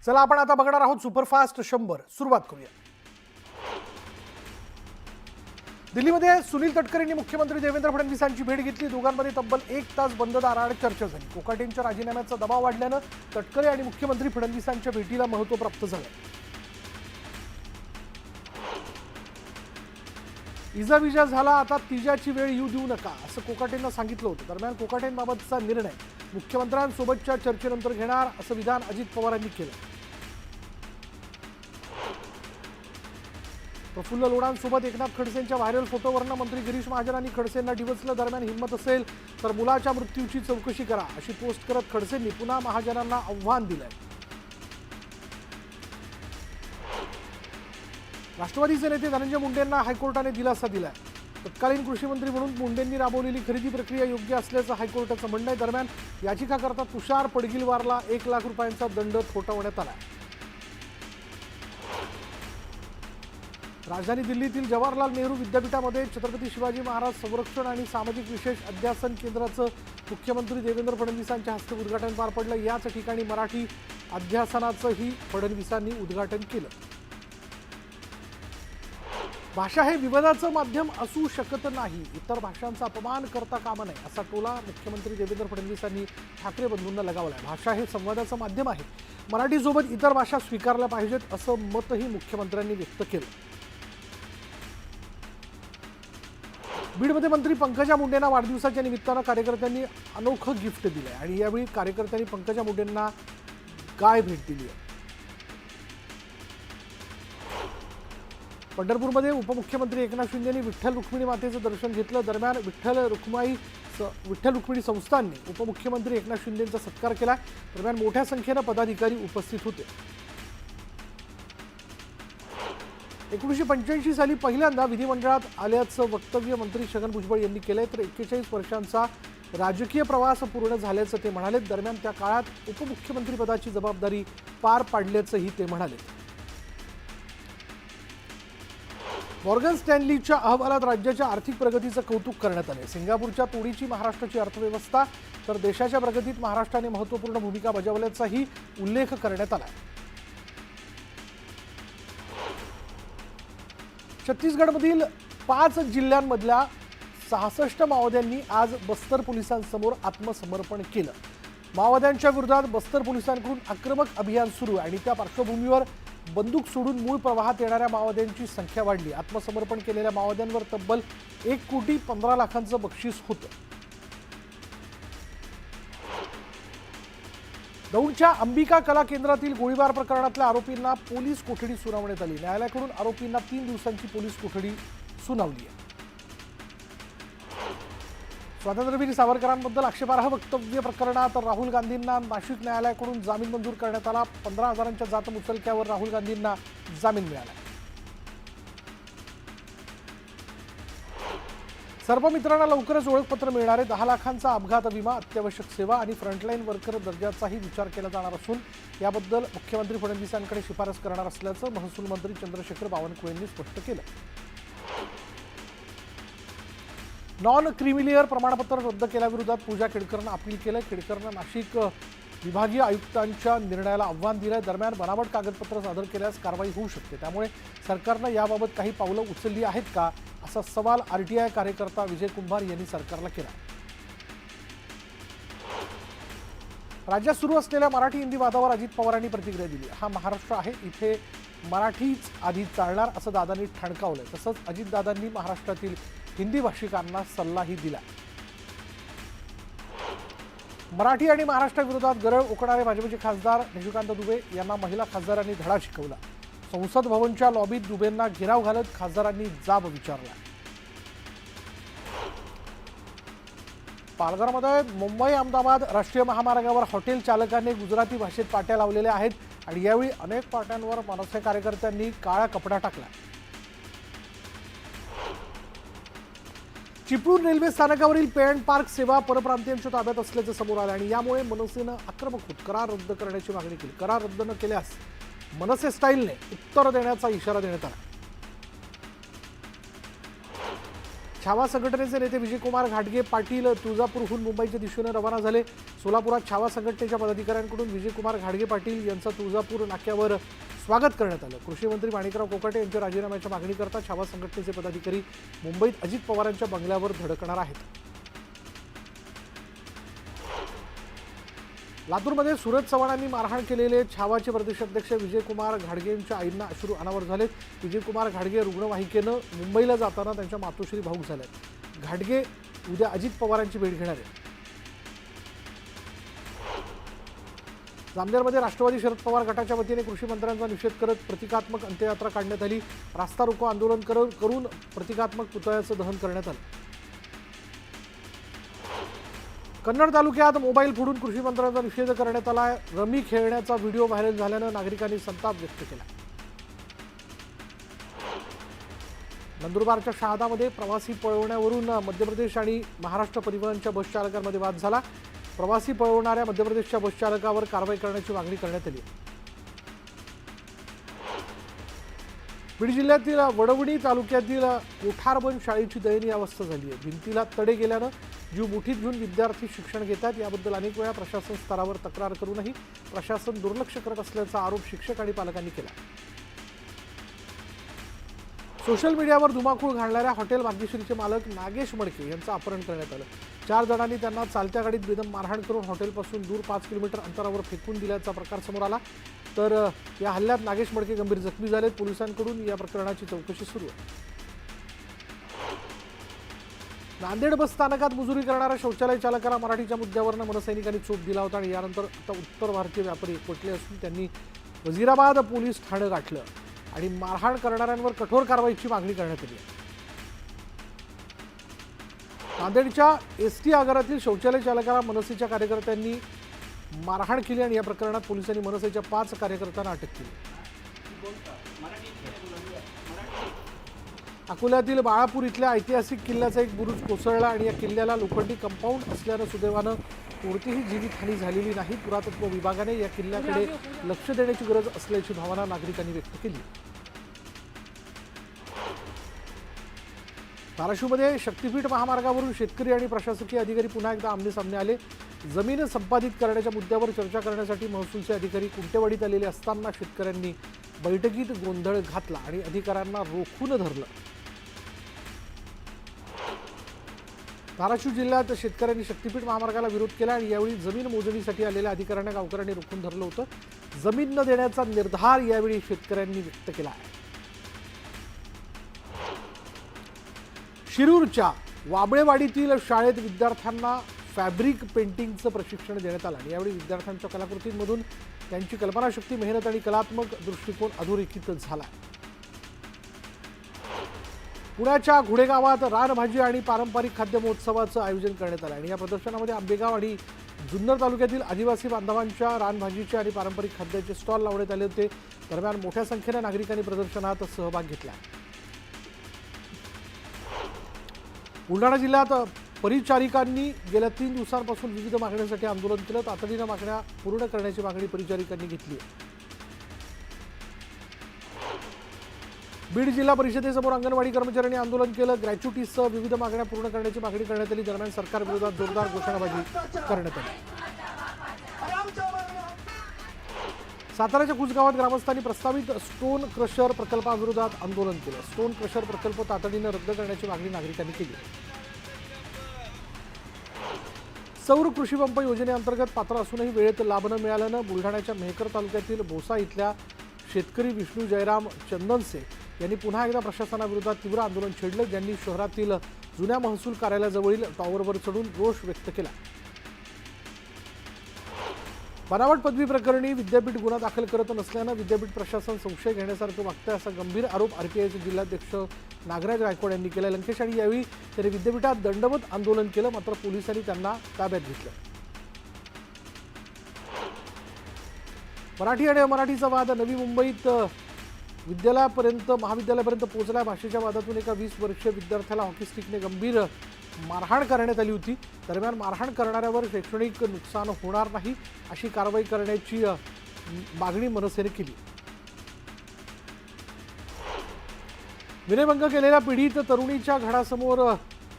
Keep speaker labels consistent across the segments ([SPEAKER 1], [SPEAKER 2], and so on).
[SPEAKER 1] चला आपण आता बघणार आहोत सुपरफास्ट 100. सुरुवात करूया. दिल्लीमध्ये सुनील तटकरेंनी मुख्यमंत्री देवेंद्र फडणवीसांची भेट घेतली. दोघांमध्ये तब्बल 1 तास बंद दाराआड चर्चा झाली. कोकाटेंच्या राजीनाम्याचा दबाव वाढल्यानं तटकरे आणि मुख्यमंत्री फडणवीसांच्या भेटीला महत्त्व प्राप्त झाले. इजाविजा झाला, आता तिजाची वेळ येऊ देऊ नका असं कोकाटेंना सांगितलं होतं. दरम्यान कोकाटेंबाबतचा निर्णय मुख्यमंत्र्यांसोबतच्या चर्चेनंतर घेणार असं विधान अजित पवारांनी केलं. प्रफुल्ल लोढांसोबत एकनाथ खडसेंच्या व्हायरल फोटोवरनं मंत्री गिरीश महाजनांनी खडसेंना डिवचलं. दरम्यान हिंमत असेल तर मुलाच्या मृत्यूची चौकशी करा अशी पोस्ट करत खडसेंनी पुन्हा महाजनांना आव्हान दिलंय. राष्ट्रवादीचे नेते धनंजय मुंडेंना हायकोर्टाने दिलासा दिलाय. तत्कालीन कृषी मंत्री म्हणून मुंडेंनी राबवलेली खरेदी प्रक्रिया योग्य असल्याचं हायकोर्टाचं म्हणणं आहे. दरम्यान याचिकाकर्ता तुषार पडगिलवारला 1 लाख रुपयांचा दंड ठोठावण्यात आला. राजधानी दिल्लीतील जवाहरलाल नेहरू विद्यापीठामध्ये छत्रपती शिवाजी महाराज संरक्षण आणि सामाजिक विशेष अध्यासन केंद्राचं मुख्यमंत्री देवेंद्र फडणवीसांच्या हस्ते उद्घाटन पार पडलं. याच ठिकाणी मराठी अध्यासनाचंही फडणवीसांनी उद्घाटन केलं. भाषा हे विवादाचं माध्यम असू शकत नाही, इतर भाषांचा अपमान करता कामा नये असा टोला मुख्यमंत्री देवेंद्र फडणवीसांनी ठाकरे बंधूंना लगावलाय. भाषा हे संवादाचं माध्यम आहे, मराठीसोबत इतर भाषा स्वीकारल्या पाहिजेत असं मतही मुख्यमंत्र्यांनी व्यक्त केलं. बीडमध्ये मंत्री पंकजा मुंडेंना वाढदिवसाच्या निमित्तानं कार्यकर्त्यांनी अनोखं गिफ्ट दिलंय आणि यावेळी कार्यकर्त्यांनी पंकजा मुंडेंना गाय भेट दिली आहे. पंढरपूरमध्ये उपमुख्यमंत्री एकनाथ शिंदेंनी विठ्ठल रुक्मिणी मातेचं दर्शन घेतलं. दरम्यान विठ्ठल रुक्मिणी संस्थांनी उपमुख्यमंत्री एकनाथ शिंदेंचा सत्कार केला. दरम्यान मोठ्या संख्येनं पदाधिकारी उपस्थित होते. 1985 साली पहिल्यांदा विधिमंडळात आल्याचं वक्तव्य मंत्री छगन भुजबळ यांनी केलंय, तर 41 वर्षांचा राजकीय प्रवास पूर्ण झाल्याचं ते म्हणाले. दरम्यान त्या काळात उपमुख्यमंत्रीपदाची जबाबदारी पार पाडल्याचंही ते म्हणाले. मॉर्गन स्टॅनलीच्या अहवालात राज्याच्या आर्थिक प्रगतीचं कौतुक करण्यात आले. सिंगापूरच्या तोडीची महाराष्ट्राची अर्थव्यवस्था तर देशाच्या प्रगतीत महाराष्ट्राने महत्त्वपूर्ण भूमिका बजावल्याचाही उल्लेख करण्यात आला. छत्तीसगडमधील 5 जिल्ह्यांमधल्या 66 माओवाद्यांनी आज बस्तर पोलिसांसमोर आत्मसमर्पण केलं. माओवाद्यांच्या विरोधात बस्तर पोलिसांकडून आक्रमक अभियान सुरू आणि त्या पार्श्वभूमीवर बंदूक सोडून मूळ प्रवाहात येणाऱ्या माओवाद्यांची संख्या वाढली. आत्मसमर्पण केलेल्या माओवाद्यांवर तब्बल 1,15,00,000चं बक्षीस होतं. दौंडच्या अंबिका कला केंद्रातील गोळीबार प्रकरणातल्या आरोपींना पोलीस कोठडी सुनावण्यात आली. न्यायालयाकडून आरोपींना 3 दिवसांची पोलीस कोठडी सुनावली आहे. स्वातंत्र्यवीर सावरकरांबद्दल आक्षेपार्ह वक्तव्य प्रकरणात राहुल गांधींना नाशिक न्यायालयाकडून जामीन मंजूर करण्यात आला. 15,000च्या जात मुचलक्यावर राहुल गांधींना जामीन मिळाला. सर्पमित्रांना लवकरच ओळखपत्र मिळणारे 10 लाखांचा अपघात विमा, अत्यावश्यक सेवा आणि फ्रंटलाईन वर्कर दर्जाचाही विचार केला जाणार असून याबद्दल मुख्यमंत्री फडणवीसांकडे शिफारस करणार असल्याचं महसूल मंत्री चंद्रशेखर बावनकुळे यांनी स्पष्ट केलं. नॉन क्रिमिलियर प्रमाणपत्र रद्द केल्याविरोधात पूजा केडकरनं अपील केलं. केडकरनं नाशिक विभागीय आयुक्तांच्या निर्णयाला आव्हान दिलंय. दरम्यान बनावट कागदपत्र सादर केल्यास कारवाई होऊ शकते, त्यामुळे सरकारनं याबाबत काही पावलं उचलली आहेत का असा सवाल आरटीआय कार्यकर्ता विजय कुंभार यांनी सरकारला केला. राज्यात सुरू असलेल्या मराठी हिंदी वादावर अजित पवारांनी प्रतिक्रिया दिली. हा महाराष्ट्र आहे, इथे मराठीच आधी चालणार असं दादांनी ठणकावलंय. तसंच अजितदादांनी महाराष्ट्रातील हिंदी भाषिकांना सल्लाही दिला. मराठी आणि महाराष्ट्राविरोधात गरळ ओकणारे भाजपचे खासदार निशिकांत दुबे यांना महिला खासदारांनी धडा शिकवला. संसद भवनच्या लॉबीत दुबेंना घेराव घालत खासदारांनी जाब विचारला. पालघरमध्ये मुंबई अहमदाबाद राष्ट्रीय महामार्गावर हॉटेल चालकांनी गुजराती भाषेत पाट्या लावलेल्या आहेत आणि यावेळी अनेक पाट्यांवर मनसे कार्यकर्त्यांनी काळा कपडा टाकला. चिपळूण रेल्वे स्थानकावरील पे अँड पार्क सेवा परप्रांतीयांच्या ताब्यात असल्याचं समोर आलं आणि यामुळे मनसेनं आक्रमक होत करार रद्द करण्याची मागणी केली. करार रद्द न केल्यास मनसे स्टाईलने उत्तर देण्याचा इशारा देण्यात आला. छावा संघटनेचे नेते विजयकुमार घाटगे पाटील तुळजापूरहून मुंबईच्या दिशेने रवाना झाले। सोलापुरात छावा संघटनेच्या पदाधिकाऱ्यांकडून विजयकुमार घाटगे पाटील यांचं तुळजापूर नाक्यावर स्वागत करण्यात आलं। कृषी मंत्री माणिकराव कोकाटे यांच्या राजीनाम्याच्या मागणीकरता छावा संघटनेचे पदाधिकारी मुंबईत अजित पवारांच्या बंगल्यावर धडकणार आहेत। लातूरमध्ये सुरज चव्हाणांनी मारहाण केलेले छावाचे प्रदेशाध्यक्ष विजयकुमार घाटगेंच्या आईंना अश्रू अनावर झाले। विजयकुमार घाटगे रुग्णवाहिकेनं मुंबईला जाताना त्यांच्या मातोश्री भाऊक झाले। घाटगे उद्या अजित पवारांची भेट घेणार आहेत। जामनेरमध्ये राष्ट्रवादी शरद पवार गटाच्या वतीने कृषी मंत्र्यांचा निषेध करत प्रतिकात्मक अंत्ययात्रा काढण्यात आली। रास्ता रोको आंदोलन करून प्रतिकात्मक पुतळ्याचं दहन करण्यात आलं। कन्नड तालुक्यात मोबाईल फोडून कृषी मंत्र्यांचा निषेध करण्यात आला। रमी खेळण्याचा व्हिडिओ व्हायरल झाल्यानं नागरिकांनी संताप व्यक्त केला। नंदुरबारच्या शहादामध्ये प्रवासी पळवण्यावरून मध्य प्रदेश आणि महाराष्ट्र परिवहनच्या बस चालकांमध्ये वाद झाला। प्रवासी पळवणाऱ्या मध्य प्रदेशच्या बस चालकावर कारवाई करण्याची मागणी करण्यात आली। बीड जिल्ह्यातील वडवणी तालुक्यातील कोठारबन शाळेची दयनीय अवस्था झाली आहे। भिंतीला तडे गेल्यानं जीव मुठीत घेऊन विद्यार्थी शिक्षण घेतात। याबद्दल अनेक वेळा प्रशासन स्तरावर तक्रार करूनही प्रशासन दुर्लक्ष करत असल्याचा आरोप शिक्षक आणि पालकांनी केला। सोशल मीडियावर धुमाकूळ घालणाऱ्या हॉटेल भाग्यश्रीचे मालक नागेश मडके यांचं अपहरण करण्यात आलं। 4 जणांनी त्यांना चालत्या गाडीत बेदम मारहाण करून हॉटेलपासून दूर 5 किलोमीटर अंतरावर फेकून दिल्याचा प्रकार समोर आला। तर या हल्ल्यात नागेश मडके गंभीर जखमी झालेत। पोलिसांकडून या प्रकरणाची चौकशी सुरू आहे। नांदेड बस स्थानकात मुजुरी करणाऱ्या शौचालय चालकाला मराठीच्या मुद्द्यावरनं मनसैनिकांनी चोप दिला होता आणि यानंतर आता उत्तर भारतीय व्यापारी एकवटले असून त्यांनी वजीराबाद पोलीस ठाणं गाठलं आणि मारहाण करणाऱ्यांवर कठोर कारवाईची मागणी करण्यात आली आहे। नांदेडच्या एसटी आगारातील शौचालय चालकाला मनसेच्या कार्यकर्त्यांनी मारहाण केली आणि या प्रकरणात पोलिसांनी मनसेच्या 5 कार्यकर्त्यांना अटक केली। अकोल्यातील बाळापूर इथल्या ऐतिहासिक किल्ल्याचा एक बुरुज कोसळला आणि या किल्ल्याला लोखंडी कंपाऊंड असल्यानं सुदैवानं कोणतीही जीवितहानी झालेली नाही। पुरातत्व विभागाने या किल्ल्याकडे लक्ष देण्याची गरज असल्याची भावना नागरिकांनी व्यक्त केली। धाराशिवमध्ये शक्तीपीठ महामार्गावरून शेतकरी आणि प्रशासकीय अधिकारी पुन्हा एकदा आमनेसामने आले। जमीन संपादित करण्याच्या मुद्द्यावर चर्चा करण्यासाठी महसूलचे अधिकारी कुंटेवाडीत आलेले असताना शेतकऱ्यांनी बैठकीत गोंधळ घातला आणि अधिकाऱ्यांना रोखून धरलं। धाराशिव जिल्ह्यात शेतकऱ्यांनी शक्तीपीठ महामार्गाला विरोध केला आणि यावेळी जमीन मोजणीसाठी आलेल्या अधिकाऱ्यांना गावकऱ्यांनी रोखून धरलं होतं। जमीन न देण्याचा निर्धार यावेळी शेतकऱ्यांनी व्यक्त केला आहे। शिरूरच्या वाबळेवाडीतील शाळेत विद्यार्थ्यांना फॅब्रिक पेंटिंगचं प्रशिक्षण देण्यात आलं आणि यावेळी विद्यार्थ्यांच्या कलाकृतींमधून त्यांची कल्पनाशक्ती, मेहनत आणि कलात्मक दृष्टिकोन अधोरेखित झाला। पुण्याच्या घोडेगावात रानभाजी आणि पारंपरिक खाद्य महोत्सवाचं आयोजन करण्यात आलं आणि या प्रदर्शनामध्ये आंबेगाव आणि जुन्नर तालुक्यातील आदिवासी बांधवांच्या रानभाजीचे आणि पारंपरिक खाद्याचे स्टॉल लावण्यात आले होते। दरम्यान मोठ्या संख्येने नागरिकांनी प्रदर्शनात सहभाग घेतला। बुलढाणा जिल्ह्यात परिचारिकांनी गेल्या 3 दिवसांपासून विविध मागण्यांसाठी आंदोलन केलं। तातडीनं मागण्या पूर्ण करण्याची मागणी परिचारिकांनी घेतली आहे। बीड जिल्हा परिषदेसमोर अंगणवाडी कर्मचाऱ्यांनी आंदोलन केलं। ग्रॅच्युटीसह विविध मागण्या पूर्ण करण्याची मागणी करण्यात आली। दरम्यान सरकारविरोधात जोरदार घोषणाबाजी करण्यात आली। साताऱ्याच्या कुसगावात ग्रामस्थांनी प्रस्तावित स्टोन क्रशर प्रकल्पाविरोधात आंदोलन केलं। स्टोन क्रशर प्रकल्प तातडीनं रद्द करण्याची मागणी नागरिकांनी केली। सौर कृषी पंप योजनेअंतर्गत पात्र असूनही वेळेत लाभ न मिळाल्यानं बुलढाण्याच्या मेहकर तालुक्यातील बोसा इथल्या शेतकरी विष्णू जयराम चंदनसे यांनी पुन्हा एकदा प्रशासनाविरोधात तीव्र आंदोलन छेडलं। ज्यांनी शहरातील जुन्या महसूल कार्यालयाजवळील टॉवरवर चढून रोष व्यक्त केला। बनावट पदवी प्रकरणी विद्यापीठ गुन्हा दाखल करत नसल्यानं विद्यापीठ प्रशासन संशय घेण्यासारखं वागतंय असा गंभीर आरोप आरपीआयचे जिल्हाध्यक्ष नागराज गायकवाड यांनी केला। लंकेश आणि यावेळी त्यांनी विद्यापीठात दंडवत आंदोलन केलं, मात्र पोलिसांनी त्यांना ताब्यात घेतलं। मराठी आणि अमराठीचा वाद नवी मुंबईत महाविद्यालयापर्यंत पोहोचला। भाषेच्या वादातून एका 20 वर्षीय विद्यार्थ्याला हॉकी स्टिकने गंभीर मारहाण करण्यात आली होती। दरम्यान मारहाण करणाऱ्यावर शैक्षणिक नुकसान होणार नाही अशी कारवाई करण्याची मागणी मनसेने केली। विनयभंग केलेल्या पीडित तरुणीच्या घरासमोर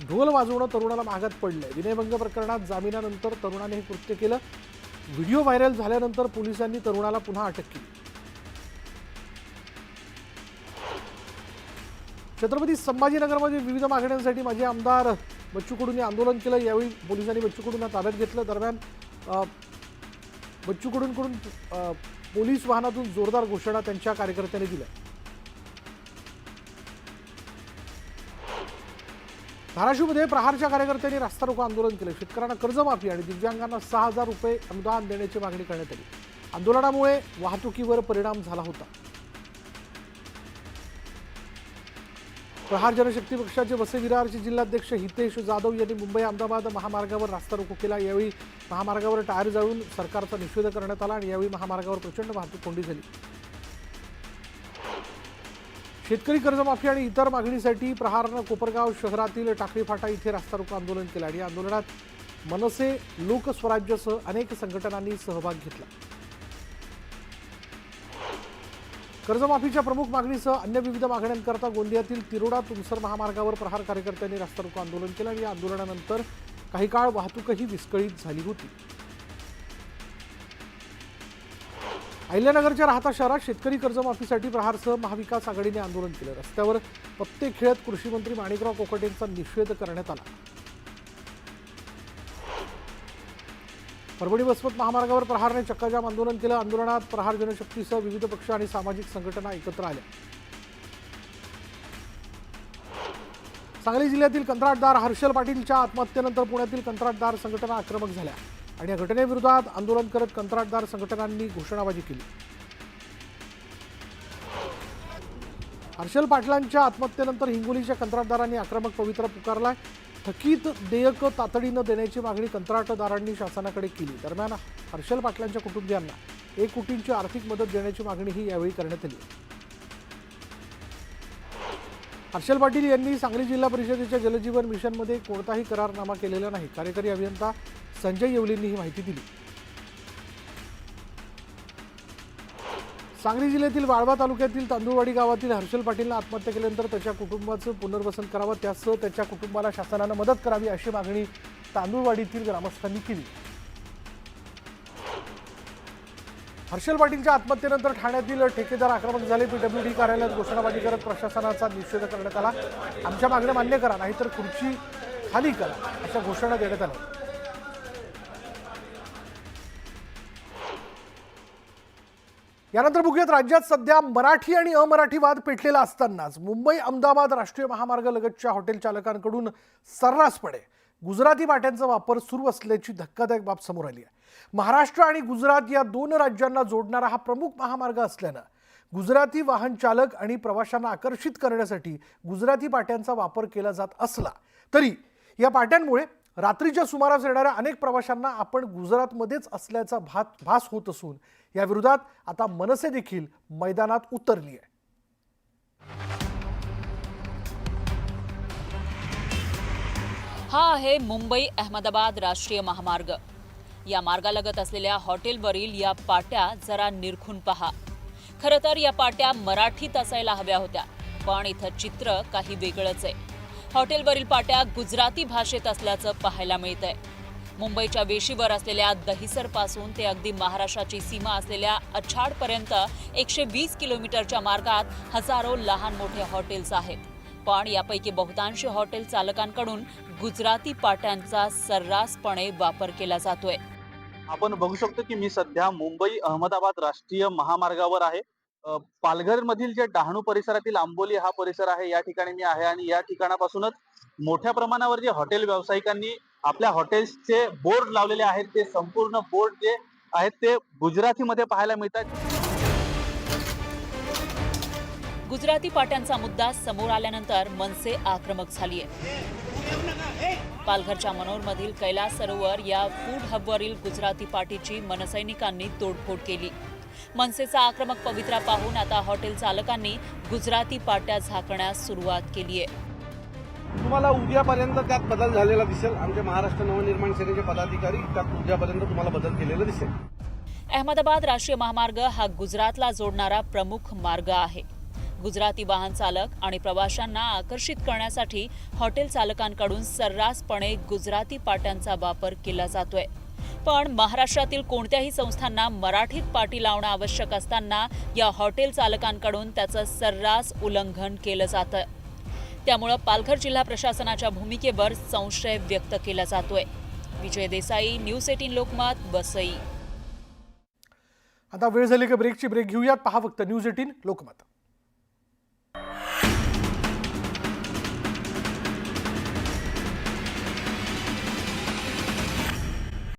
[SPEAKER 1] ढोल वाजवणं तरुणाला महागात पडलंय. विनयभंग प्रकरणात जामिनानंतर तरुणाने हे कृत्य केलं. व्हिडिओ व्हायरल झाल्यानंतर पोलिसांनी तरुणाला पुन्हा अटक केली. छत्रपती संभाजीनगरमध्ये विविध मागण्यांसाठी माजी आमदार बच्चू कडूंनी आंदोलन केलं. यावेळी पोलिसांनी बच्चू कडूंना ताब्यात घेतलं. दरम्यान बच्चू कडूंकडून पोलीस वाहनातून जोरदार घोषणा त्यांच्या कार्यकर्त्यांनी दिल्या. धाराशिवमध्ये प्रहारच्या कार्यकर्त्यांनी रास्ता रोको आंदोलन केलं. शेतकऱ्यांना कर्जमाफी आणि दिव्यांगांना 6,000 रुपये अनुदान देण्याची मागणी करण्यात आली. आंदोलनामुळे वाहतुकीवर परिणाम झाला होता. प्रहार जनशक्ती पक्षाचे वसई विरारचे जिल्हाध्यक्ष हितेश जाधव यांनी मुंबई अहमदाबाद महामार्गावर रास्ता रोको केला. यावेळी महामार्गावर टायर जाळून सरकारचा निषेध करण्यात आला आणि यावेळी महामार्गावर प्रचंड वाहतूक कोंडी झाली. शेतकरी कर्जमाफी आणि इतर मागणीसाठी प्रहारनं कोपरगाव शहरातील टाकळी फाटा इथे रास्ता रोको आंदोलन केलं आणि या आंदोलनात मनसे, लोकस्वराज्यसह अनेक संघटनांनी सहभाग घेतला. कर्जमाफीच्या प्रमुख मागणीसह अन्य विविध मागण्यांकरता गोंदियातील तिरोडा तुमसर महामार्गावर प्रहार कार्यकर्त्यांनी रास्ता रोको आंदोलन केलं आणि या आंदोलनानंतर काही काळ वाहतूकही विस्कळीत झाली होती. अहिल्यानगरच्या राहता शहरात शेतकरी कर्जमाफीसाठी प्रहारसह महाविकास आघाडीने आंदोलन केलं. रस्त्यावर पत्ते खेळत कृषी मंत्री माणिकराव कोकाटेंचा निषेध करण्यात आला. परभणी वसमत महामार्गावर प्रहारने चक्काजाम आंदोलन केलं. आंदोलनात प्रहार जनशक्तीसह विविध पक्ष आणि सामाजिक संघटना एकत्र आल्या. सांगली जिल्ह्यातील कंत्राटदार हर्षल पाटीलच्या आत्महत्येनंतर पुण्यातील कंत्राटदार संघटना आक्रमक झाल्या आणि या घटनेविरोधात आंदोलन करत कंत्राटदार संघटनांनी घोषणाबाजी केली. हर्षल पाटलांच्या आत्महत्येनंतर हिंगोलीच्या कंत्राटदारांनी आक्रमक पवित्रा पुकारलाय. थकीत देयक तातडीनं देण्याची मागणी कंत्राटदारांनी शासनाकडे केली. दरम्यान हर्षल पाटलांच्या कुटुंबियांना 1 कोटींची आर्थिक मदत देण्याची मागणीही यावेळी करण्यात आली. हर्षल पाटील यांनी सांगली जिल्हा परिषदेच्या जलजीवन मिशनमध्ये कोणताही करारनामा केलेला नाही. कार्यकारी अभियंता संजय येवलेंनी ही माहिती दिली. सांगली जिल्ह्यातील वाळवा तालुक्यातील तांदूळवाडी गावातील हर्षल पाटीलनं आत्महत्या केल्यानंतर त्याच्या कुटुंबाचं पुनर्वसन करावं, त्यासह त्याच्या कुटुंबाला शासनानं मदत करावी अशी मागणी तांदूळवाडीतील ग्रामस्थांनी केली. हर्षल पाटीलच्या आत्महत्येनंतर ठाण्यातील ठेकेदार आक्रमक झाले. पीडब्ल्यूडी कार्यालयात घोषणाबाजी करत प्रशासनाचा निषेध करण्यात आला. आमच्या मागण्या मान्य करा, नाहीतर खुर्ची खाली करा अशा घोषणा देण्यात आल्या. यानंतर बघूयात राज्यात सध्या मराठी आणि अमराठी वाद पेटलेला असतानाच मुंबई अहमदाबाद राष्ट्रीय महामार्ग लगतच्या हॉटेल चालकांकडून सर्रासपणे गुजराती पाट्यांचा वापर सुरू असल्याची धक्कादायक बाब समोर आली आहे. महाराष्ट्र आणि गुजरात या 2 राज्यांना जोडणारा हा प्रमुख महामार्ग असल्यानं गुजराती वाहन चालक आणि प्रवाशांना आकर्षित करण्यासाठी गुजराती पाट्यांचा वापर केला जात असला तरी या पाट्यांमुळे रात्रीच्या सुमारास येणाऱ्या अनेक प्रवाशांना आपण गुजरातमध्येच असल्याचा भास होत असून या विरोधात आता मनसे देखील मैदानात उतरली आहे.
[SPEAKER 2] हा आहे मुंबई अहमदाबाद राष्ट्रीय महामार्ग. या मार्गालगत असलेल्या हॉटेलवरील या पाट्या जरा निरखून पहा. खरं तर या पाट्या मराठीत असायला हव्या होत्या, पण इथं चित्र काही वेगळंच आहे. हॉटेलवरील पाट्या गुजराती भाषेत असल्याचं पाहायला मिळतंय. मुंबईच्या वेशीवर असलेल्या दहिसर पासून ते अगदी महाराष्ट्राची सीमा असलेल्या अछाडपर्यंत 120 किलोमीटरच्या मार्गात हजारो लहान मोठे हॉटेल्स आहेत. पण यापैकी बहुतांश हॉटेल चालकांकडून गुजराती पाट्यांचा सर्रासपणे वापर केला जातोय.
[SPEAKER 3] आपण बघू शकतो की मी सध्या मुंबई अहमदाबाद राष्ट्रीय महामार्गावर आहे. पालघर मधील जे डहाणू परिसरातील आंबोली हा परिसर आहे, या ठिकाणी मी आहे आणि या ठिकाणापासूनच मोठ्या प्रमाणावर जे हॉटेल व्यावसायिकांनी आपल्या हॉटेल्सचे बोर्ड लावलेले आहेत, ते संपूर्ण बोर्ड जे आहेत ते गुजरातीमध्ये पाहायला मिळतात.
[SPEAKER 2] गुजराती पाट्यांचा मुद्दा समोर आल्यानंतर मनसे आक्रमक झालीय. पालघरच्या मनोरमधील कैलास सरोवर या फूड हबवरील गुजराती पाटीची मनसैनिकांनी तोडफोड केली. मनसेचा आक्रमक पवित्रा पाहून आता हॉटेल चालकांनी गुजराती पाट्या झाकण्यास सुरुवात केली आहे.
[SPEAKER 4] तुम्हाला उद्यापर्यंत त्यात बदल झालेला दिसेल. आमचे महाराष्ट्र नवनिर्माण सेनेचे पदाधिकारी त्यात उद्यापर्यंत तुम्हाला बदल केलेला दिसेल.
[SPEAKER 2] अहमदाबाद राष्ट्रीय महामार्ग हा गुजरातला जोडणारा प्रमुख मार्ग आहे. गुजराती वाहन चालक आणि प्रवाशांना आकर्षित करण्यासाठी हॉटेल चालकांकडून सर्रासपणे गुजराती पाट्यांचा वापर केला जातोय. पण महाराष्ट्रातील कोणत्याही संस्थांना मराठीत पाटी लावणं आवश्यक असताना या हॉटेल चालकांकडून त्याचं सर्रास उल्लंघन केलं जातं. त्यामुळे पालघर जिल्हा प्रशासनाच्या भूमिकेवर संशय व्यक्त केला जातोय. विजय देसाई, न्यूज 18 लोकमत, वसई.
[SPEAKER 1] आता वेळ झाली की ब्रेक घेऊयात. पहा फक्त न्यूज 18 लोकमत.